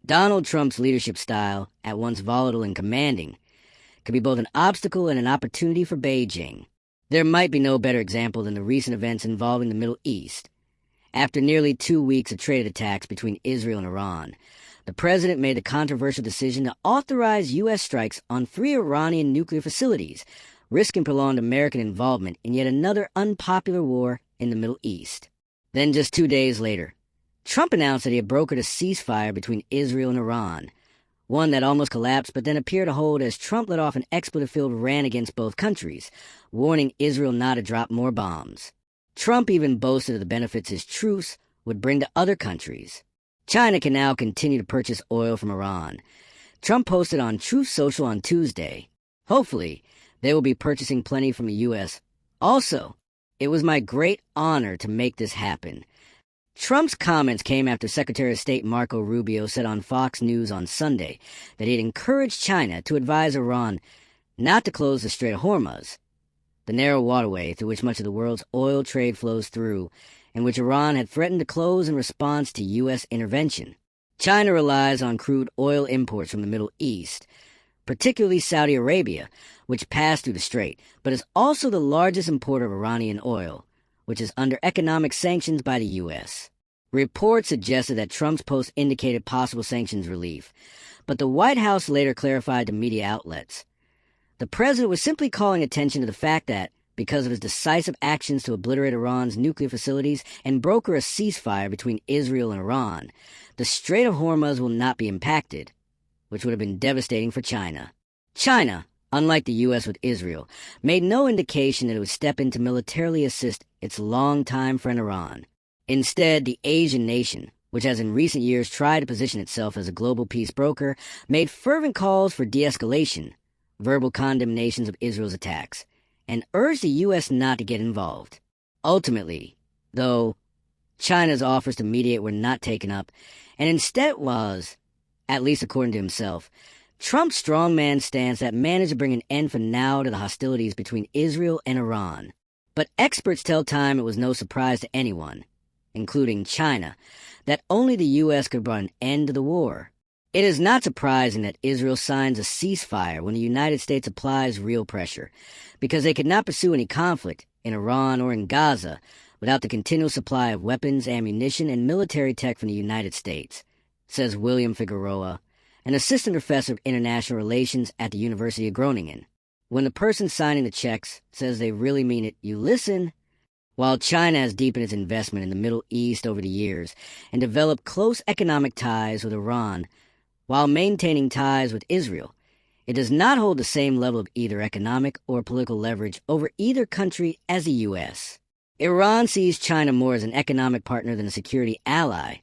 Donald Trump's leadership style, at once volatile and commanding, could be both an obstacle and an opportunity for Beijing. There might be no better example than the recent events involving the Middle East. After nearly 2 weeks of trade attacks between Israel and Iran, the president made the controversial decision to authorize U.S. strikes on 3 Iranian nuclear facilities, risking prolonged American involvement in yet another unpopular war in the Middle East. Then just 2 days later, Trump announced that he had brokered a ceasefire between Israel and Iran, one that almost collapsed but then appeared to hold as Trump let off an expletive-filled rant against both countries, warning Israel not to drop more bombs. Trump even boasted of the benefits his truce would bring to other countries. China can now continue to purchase oil from Iran. Trump posted on Truth Social on Tuesday. Hopefully, they will be purchasing plenty from the U.S. Also, it was my great honor to make this happen. Trump's comments came after Secretary of State Marco Rubio said on Fox News on Sunday that he had encouraged China to advise Iran not to close the Strait of Hormuz, the narrow waterway through which much of the world's oil trade flows through, and which Iran had threatened to close in response to U.S. intervention. China relies on crude oil imports from the Middle East, particularly Saudi Arabia, which pass through the strait, but is also the largest importer of Iranian oil, which is under economic sanctions by the U.S. Reports suggested that Trump's post indicated possible sanctions relief, but the White House later clarified to media outlets. The president was simply calling attention to the fact that, because of his decisive actions to obliterate Iran's nuclear facilities and broker a ceasefire between Israel and Iran, the Strait of Hormuz will not be impacted, which would have been devastating for China. China, unlike the U.S. with Israel, made no indication that it would step in to militarily assist its longtime friend Iran. Instead, the Asian nation, which has in recent years tried to position itself as a global peace broker, made fervent calls for de-escalation, verbal condemnations of Israel's attacks, and urged the U.S. not to get involved. Ultimately, though, China's offers to mediate were not taken up, and instead was, at least according to himself, Trump's strongman stance that managed to bring an end for now to the hostilities between Israel and Iran. But experts tell Time it was no surprise to anyone, including China, that only the U.S. could bring an end to the war. It is not surprising that Israel signs a ceasefire when the United States applies real pressure, because they could not pursue any conflict in Iran or in Gaza without the continual supply of weapons, ammunition, and military tech from the United States, says William Figueroa, an assistant professor of international relations at the University of Groningen. When the person signing the checks says they really mean it, you listen. While China has deepened its investment in the Middle East over the years and developed close economic ties with Iran, while maintaining ties with Israel, it does not hold the same level of either economic or political leverage over either country as the U.S. Iran sees China more as an economic partner than a security ally.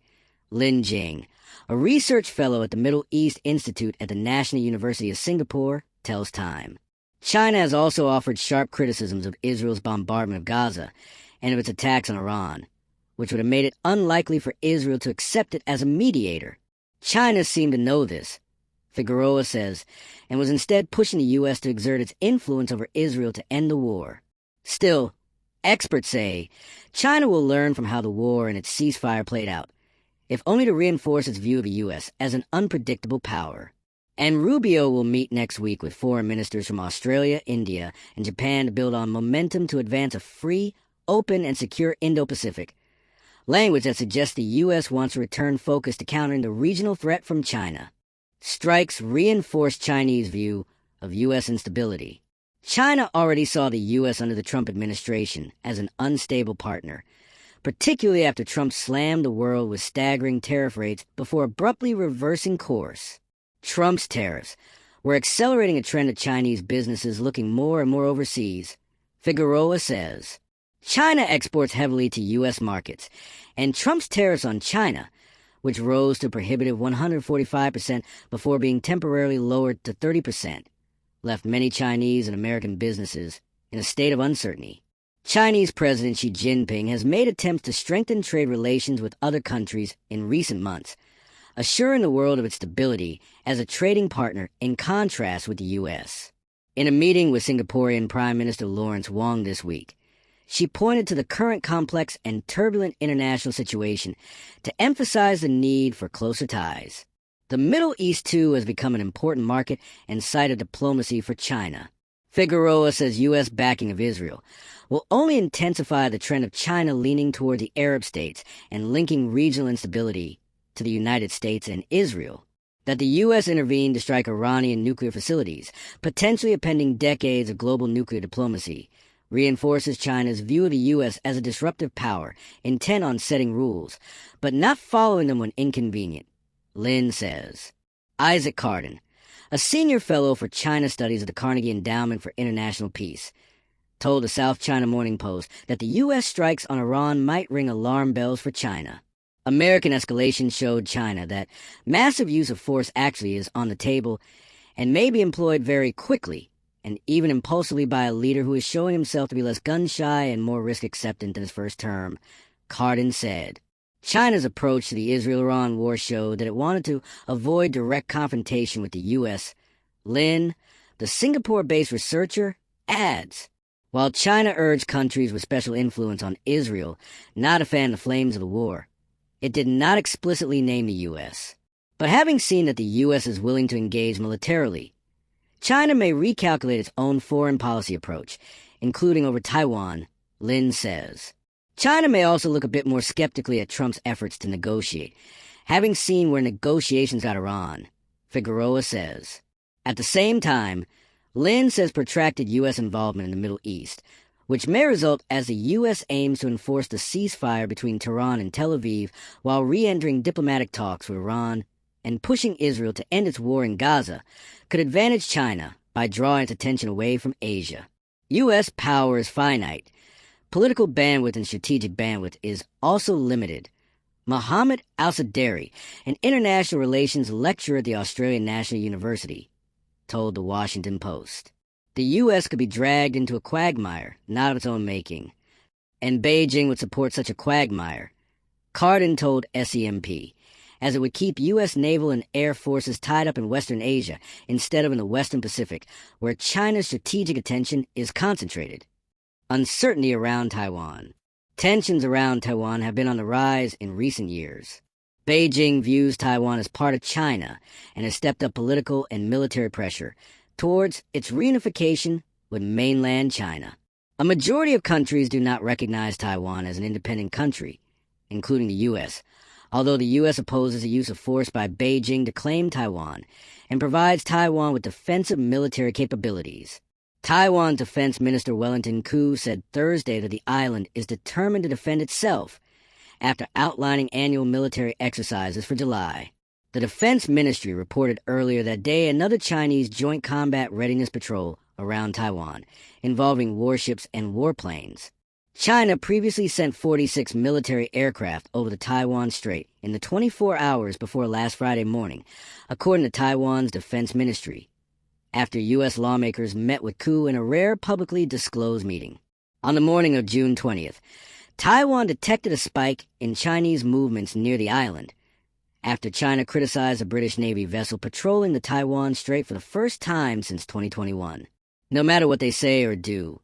Lin Jing, a research fellow at the Middle East Institute at the National University of Singapore, tells Time. China has also offered sharp criticisms of Israel's bombardment of Gaza and of its attacks on Iran, which would have made it unlikely for Israel to accept it as a mediator. China seemed to know this, Figueroa says, and was instead pushing the U.S. to exert its influence over Israel to end the war. Still, experts say China will learn from how the war and its ceasefire played out, if only to reinforce its view of the U.S. as an unpredictable power. And Rubio will meet next week with foreign ministers from Australia, India, and Japan to build on momentum to advance a free, open, and secure Indo-Pacific, language that suggests the U.S. wants to return focus to countering the regional threat from China. Strikes reinforce Chinese view of U.S. instability. China already saw the U.S. under the Trump administration as an unstable partner, particularly after Trump slammed the world with staggering tariff rates before abruptly reversing course. Trump's tariffs were accelerating a trend of Chinese businesses looking more and more overseas. Figueroa says, China exports heavily to U.S. markets, and Trump's tariffs on China, which rose to a prohibitive 145% before being temporarily lowered to 30%, left many Chinese and American businesses in a state of uncertainty. Chinese President Xi Jinping has made attempts to strengthen trade relations with other countries in recent months, assuring the world of its stability as a trading partner in contrast with the U.S. In a meeting with Singaporean Prime Minister Lawrence Wong this week, she pointed to the current complex and turbulent international situation to emphasize the need for closer ties. The Middle East, too, has become an important market and site of diplomacy for China. Figueroa says U.S. backing of Israel will only intensify the trend of China leaning toward the Arab states and linking regional instability to the United States and Israel. That the U.S. intervened to strike Iranian nuclear facilities, potentially appending decades of global nuclear diplomacy, reinforces China's view of the U.S. as a disruptive power intent on setting rules, but not following them when inconvenient, Lin says. Isaac Cardin, a senior fellow for China Studies at the Carnegie Endowment for International Peace, told the South China Morning Post that the U.S. strikes on Iran might ring alarm bells for China. American escalation showed China that massive use of force actually is on the table and may be employed very quickly and even impulsively by a leader who is showing himself to be less gun-shy and more risk-acceptant than his first term, Cardin said. China's approach to the Israel-Iran war showed that it wanted to avoid direct confrontation with the U.S. Lin, the Singapore-based researcher, adds, while China urged countries with special influence on Israel not to fan the flames of the war, it did not explicitly name the U.S. But having seen that the U.S. is willing to engage militarily, China may recalculate its own foreign policy approach, including over Taiwan, Lin says. China may also look a bit more skeptically at Trump's efforts to negotiate, having seen where negotiations got Iran, Figueroa says. At the same time, Lin says protracted U.S. involvement in the Middle East, which may result as the U.S. aims to enforce the ceasefire between Tehran and Tel Aviv while re-entering diplomatic talks with Iran and pushing Israel to end its war in Gaza, could advantage China by drawing its attention away from Asia. U.S. power is finite. Political bandwidth and strategic bandwidth is also limited. Mohammed Al-Saderi, an international relations lecturer at the Australian National University, told the Washington Post. The U.S. could be dragged into a quagmire, not of its own making, and Beijing would support such a quagmire, Cardin told SEMP, as it would keep U.S. naval and air forces tied up in Western Asia instead of in the Western Pacific, where China's strategic attention is concentrated. Uncertainty around Taiwan. Tensions around Taiwan have been on the rise in recent years. Beijing views Taiwan as part of China and has stepped up political and military pressure towards its reunification with mainland China. A majority of countries do not recognize Taiwan as an independent country, including the U.S., although the U.S. opposes the use of force by Beijing to claim Taiwan and provides Taiwan with defensive military capabilities. Taiwan Defense Minister Wellington Koo said Thursday that the island is determined to defend itself after outlining annual military exercises for July. The Defense Ministry reported earlier that day another Chinese Joint Combat Readiness Patrol around Taiwan, involving warships and warplanes. China previously sent 46 military aircraft over the Taiwan Strait in the 24 hours before last Friday morning, according to Taiwan's Defense Ministry, after U.S. lawmakers met with Koo in a rare publicly disclosed meeting. On the morning of June 20th, Taiwan detected a spike in Chinese movements near the island, after China criticized a British Navy vessel patrolling the Taiwan Strait for the first time since 2021. No matter what they say or do,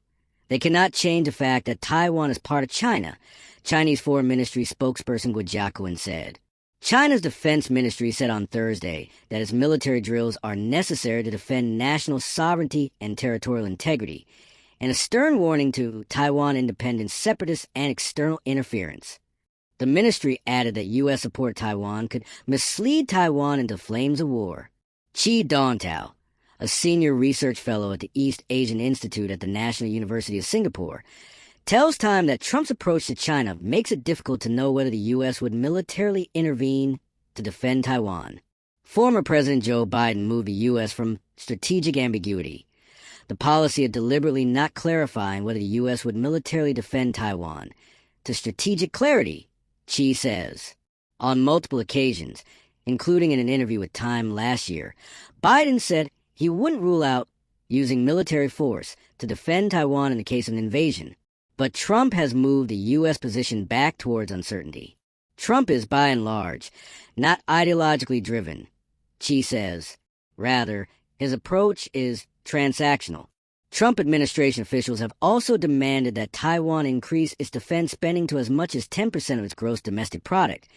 they cannot change the fact that Taiwan is part of China, Chinese Foreign Ministry spokesperson Guo Jiakun said. China's Defense Ministry said on Thursday that its military drills are necessary to defend national sovereignty and territorial integrity, and a stern warning to Taiwan independence, separatists, and external interference. The ministry added that U.S. support Taiwan could mislead Taiwan into flames of war. Chi Dongtao, a senior research fellow at the East Asian Institute at the National University of Singapore, tells Time that Trump's approach to China makes it difficult to know whether the U.S. would militarily intervene to defend Taiwan. Former President Joe Biden moved the U.S. from strategic ambiguity, the policy of deliberately not clarifying whether the U.S. would militarily defend Taiwan, to strategic clarity, Chi says. On multiple occasions, including in an interview with Time last year, Biden said he wouldn't rule out using military force to defend Taiwan in the case of an invasion. But Trump has moved the U.S. position back towards uncertainty. Trump is, by and large, not ideologically driven, Chi says. Rather, his approach is transactional. Trump administration officials have also demanded that Taiwan increase its defense spending to as much as 10% of its gross domestic product,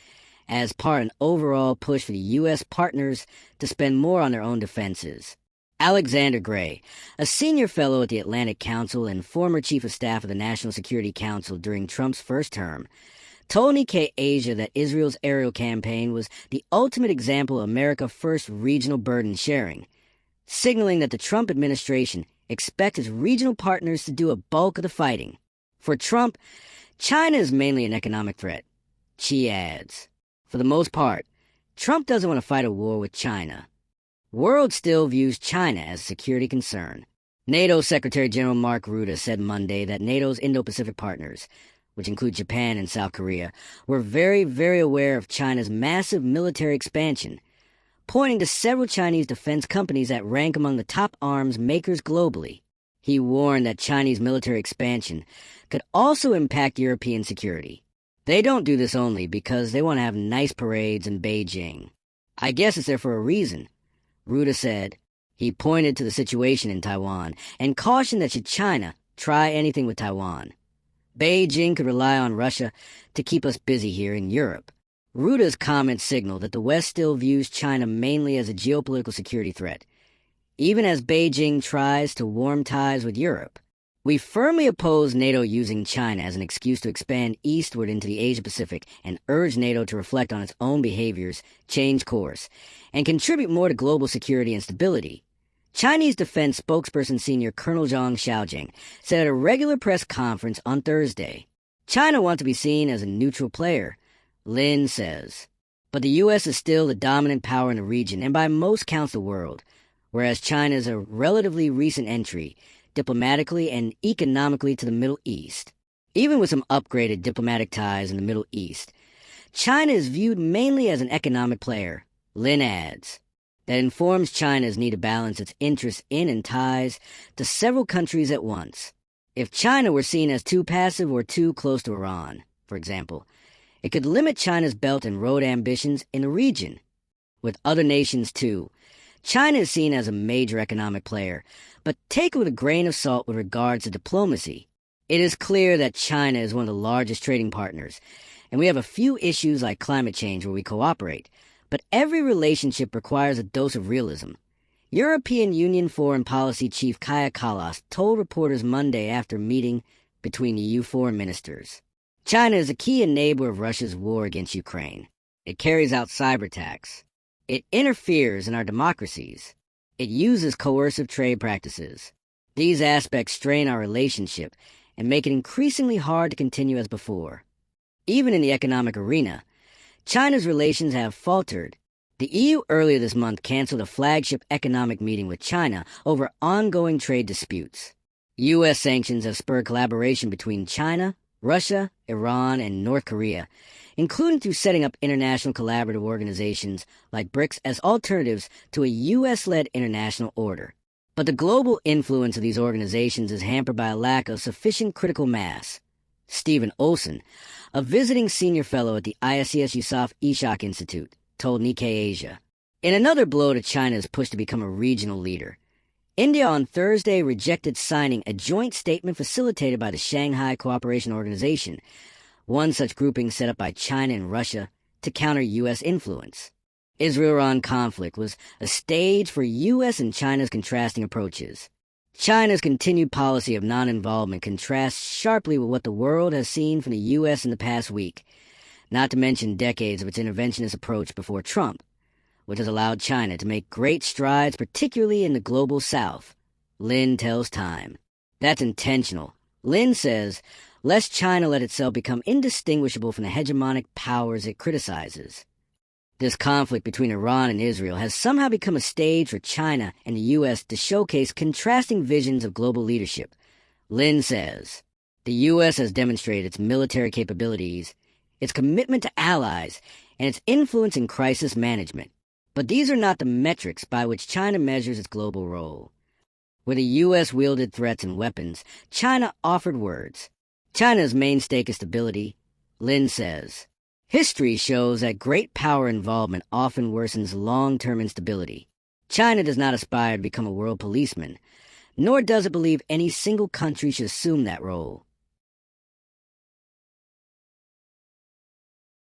as part of an overall push for the U.S. partners to spend more on their own defenses. Alexander Gray, a senior fellow at the Atlantic Council and former chief of staff of the National Security Council during Trump's first term, told Nikkei Asia that Israel's aerial campaign was the ultimate example of America's first regional burden sharing, signaling that the Trump administration expects its regional partners to do a bulk of the fighting. For Trump, China is mainly an economic threat. Xi adds, for the most part, Trump doesn't want to fight a war with China. World still views China as a security concern. NATO Secretary General Mark Rutte said Monday that NATO's Indo-Pacific partners, which include Japan and South Korea, were very, very aware of China's massive military expansion, pointing to several Chinese defense companies that rank among the top arms makers globally. He warned that Chinese military expansion could also impact European security. They don't do this only because they want to have nice parades in Beijing. I guess it's there for a reason, Rutte said. He pointed to the situation in Taiwan and cautioned that should China try anything with Taiwan, Beijing could rely on Russia to keep us busy here in Europe. Rutte's comments signal that the West still views China mainly as a geopolitical security threat, even as Beijing tries to warm ties with Europe. We firmly oppose NATO using China as an excuse to expand eastward into the Asia-Pacific and urge NATO to reflect on its own behaviors, change course, and contribute more to global security and stability. Chinese defense spokesperson Senior Colonel Zhang Xiaojing said at a regular press conference on Thursday, China wants to be seen as a neutral player, Lin says. But the U.S. is still the dominant power in the region and by most counts the world, whereas China is a relatively recent entry, diplomatically and economically, to the Middle East. Even with some upgraded diplomatic ties in the Middle East, China is viewed mainly as an economic player, Lin adds. That informs China's need to balance its interests in and ties to several countries at once. If China were seen as too passive or too close to Iran, for example, it could limit China's Belt and Road ambitions in the region. With other nations, too, China is seen as a major economic player, but take it with a grain of salt with regards to diplomacy. It is clear that China is one of the largest trading partners, and we have a few issues like climate change where we cooperate, but every relationship requires a dose of realism. European Union Foreign Policy Chief Kaja Kallas told reporters Monday after a meeting between EU foreign ministers. China is a key enabler of Russia's war against Ukraine. It carries out cyber attacks. It interferes in our democracies. It uses coercive trade practices. These aspects strain our relationship and make it increasingly hard to continue as before. Even in the economic arena, China's relations have faltered. The EU earlier this month canceled a flagship economic meeting with China over ongoing trade disputes. U.S. sanctions have spurred collaboration between China, Russia, Iran, and North Korea, including through setting up international collaborative organizations like BRICS as alternatives to a U.S.-led international order. But the global influence of these organizations is hampered by a lack of sufficient critical mass. Stephen Olson, a visiting senior fellow at the ISCS Yusof Ishak Institute, told Nikkei Asia. In another blow to China's push to become a regional leader, India on Thursday rejected signing a joint statement facilitated by the Shanghai Cooperation Organization, one such grouping set up by China and Russia to counter U.S. influence. Israel-Iran conflict was a stage for U.S. and China's contrasting approaches. China's continued policy of non-involvement contrasts sharply with what the world has seen from the U.S. in the past week, not to mention decades of its interventionist approach before Trump, which has allowed China to make great strides, particularly in the global south. Lin tells Time. That's intentional. Lin says, lest China let itself become indistinguishable from the hegemonic powers it criticizes. This conflict between Iran and Israel has somehow become a stage for China and the U.S. to showcase contrasting visions of global leadership. Lin says, the U.S. has demonstrated its military capabilities, its commitment to allies, and its influence in crisis management. But these are not the metrics by which China measures its global role. Where the U.S. wielded threats and weapons, China offered words. China's main stake is stability, Lin says. History shows that great power involvement often worsens long-term instability. China does not aspire to become a world policeman, nor does it believe any single country should assume that role.